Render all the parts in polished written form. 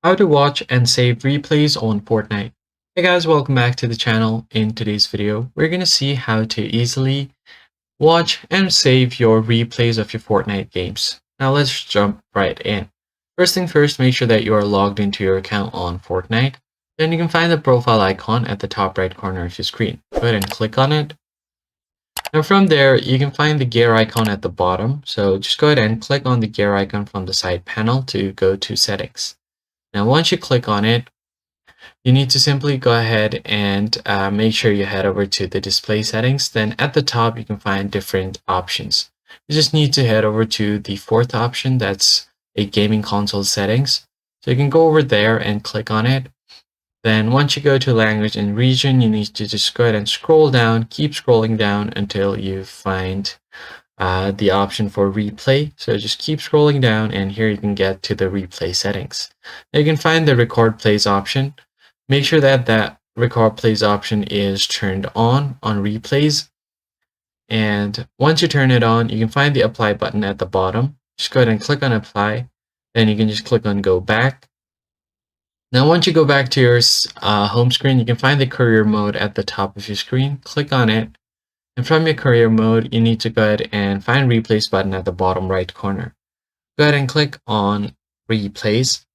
How to watch and save replays on Fortnite. Hey guys, welcome back to the channel. In today's video, we're going to see how to easily watch and save your replays of your Fortnite games. Now let's jump right in. First thing first, make sure that you are logged into your account on Fortnite. Then you can find the profile icon at the top right corner of your screen. Go ahead and click on it. Now from there, you can find the gear icon at the bottom. So just go ahead and click on the gear icon from the side panel to go to settings. Now once you click on it, you need to simply go ahead and make sure you head over to the display settings. Then at the top, you can find different options. You just need to head over to the fourth option, that's a gaming console settings. So you can go over there and click on it. Then once you go to language and region, you need to just go ahead and scroll down, keep scrolling down until you find the option for replay. So just keep scrolling down and here you can get to the replay settings. Now you can find the record plays option. Make sure that that record plays option is turned on replays. And once you turn it on, you can find the apply button at the bottom. Just go ahead and click on apply. Then you can just click on go back. Now once you go back to your home screen, you can find the career mode at the top of your screen. Click on it. And from your career mode, you need to go ahead and find replays button at the bottom right corner. Go ahead and click on replays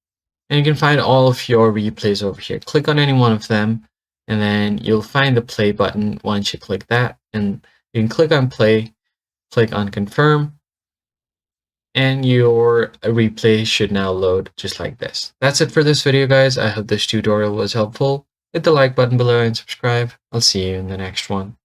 and you can find all of your replays over here. Click on any one of them and then you'll find the play button once you click that, and you can click on play, click on confirm, and your replay should now load just like this. That's it for this video, guys. I hope this tutorial was helpful. Hit the like button below and subscribe. I'll see you in the next one.